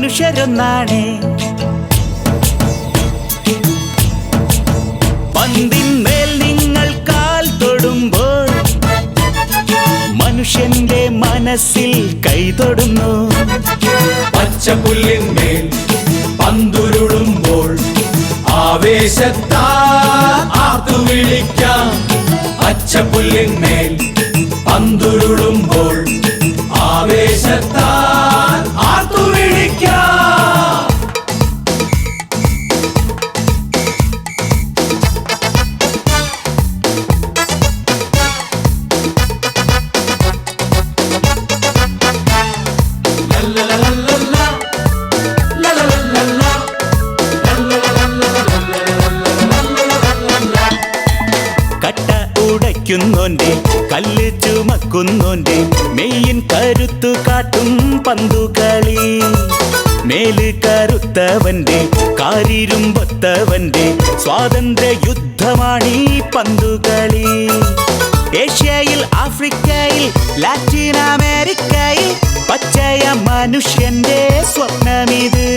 മനുഷ്യരൊന്നാണേ. പന്തിന്മേൽ നിങ്ങൾ കാൽ തൊടുമ്പോൾ മനുഷ്യന്റെ മനസ്സിൽ കൈതൊടുന്നു. പച്ചപ്പുല്ലിന്മേൽ പന്തുരുളുമ്പോൾ ആവേശത്താൽ ആർത്തു വിളിക്കാം. പച്ചപ്പുല്ലിന്മേൽ പന്തുരുളുമ്പോൾ ആവേശത്താൽ ആർത്തു വിളിക്കാം. കട്ട ഉടയ്ക്കുന്നോന്റെ കല്ല് ചുമക്കുന്നോന്റെ മെയ്യിൻ കരുത്തു കാട്ടും പന്തുകളി. മേല് കറുത്തവന്റെ കാരിരുമ്പൊത്തവന്റെ സ്വാതന്ത്ര്യ യുദ്ധമാണീ പന്തുകളി. ഏഷ്യയിൽ, ആഫ്രിക്കയിൽ, ലാറ്റിൻ അമേരിക്കയിൽ പച്ചയ മനുഷ്യന്റെ സ്വപ്നമിത്.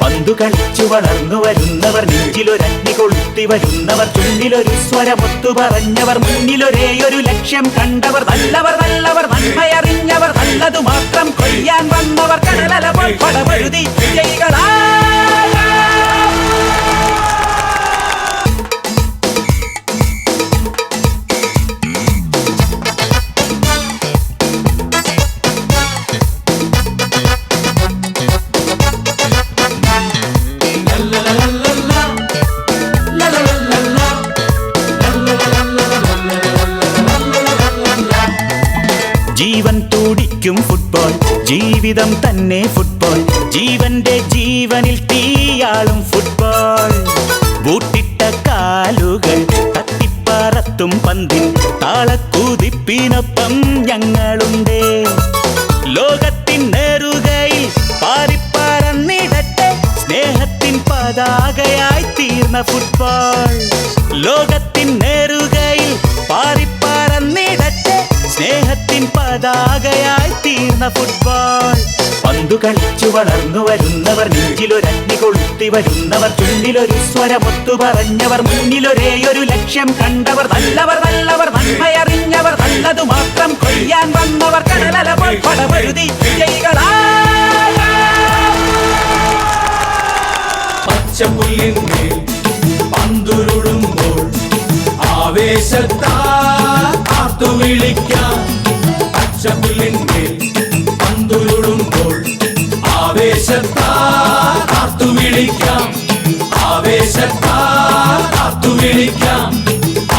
പന്തു കളിച്ചു വളർന്നു വരുന്നവർ, നെഞ്ചിലൊരഗ്നി കൊളുത്തി വരുന്നവർ, ചുണ്ടിലൊരു സ്വരമൊത്തു പറഞ്ഞവർ, മുന്നിലൊരേയൊരു ലക്ഷ്യം കണ്ടവർ, നല്ലവർ നല്ലവർ നന്മയറിഞ്ഞവർ, നല്ലതു മാത്രം കൊയ്യാൻ വന്നവർ, കടലല പോൽ പടപഴുതി വിജയികളാ. ജീവൻ തുടിക്കും ഫുട്ബോൾ, ജീവിതം തന്നെ ഫുട്ബോൾ, ജീവന്റെ ജീവനിൽ തീയാളും ഫുട്ബോൾ. ബൂട്ടിട്ട കാലുകൾ തട്ടിപ്പറത്തും പന്തിൻ താളക്കുതിപ്പിനൊപ്പം ഞങ്ങളുണ്ട്. ലോകത്തിൻ നെറുകയിൽ പാറിപ്പറന്നിടട്ടെ സ്നേഹത്തിൻ പതാകയായി തീർന്ന ഫുട്ബോൾ. ലോകത്തിൻ നെറുകയിൽ പാറിപ്പറന്നിടട്ടെ സ്നേഹത്തിൻ പതാകയായി തീർന്ന ഫുട്ബോൾ. പന്തു കളിച്ചു വളർന്നു വരുന്നവർ, നെഞ്ചിലൊരഗ്നി കൊളുത്തി വരുന്നവർ, ചുണ്ടിലൊരു സ്വരമൊത്തു പറഞ്ഞവർ, മുന്നിലൊരേയൊരു ലക്ഷ്യം കണ്ടവർ, നല്ലവർ നല്ലവർ നന്മയറിഞ്ഞവർ, നല്ലതു മാത്രം കൊയ്യാൻ വന്നവർ, കടലല പോൽ പടപഴുതി വിജയികളാ. പച്ചപ്പുല്ലിന്മേൽ പന്തുരുളുമ്പോൾ ആവേശത്താൽ ആർത്തു വിളിക്കാം. പച്ചപ്പുല്ലിന്മേൽ പന്തുരുളുമ്പോൾ ആവേശത്താൽ ആർത്തു വിളിക്കാം. ആവേശത്താൽ ആർത്തു വിളിക്കാം.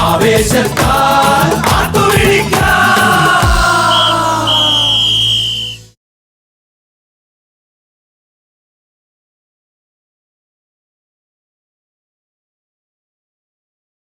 ആവേശത്താൽ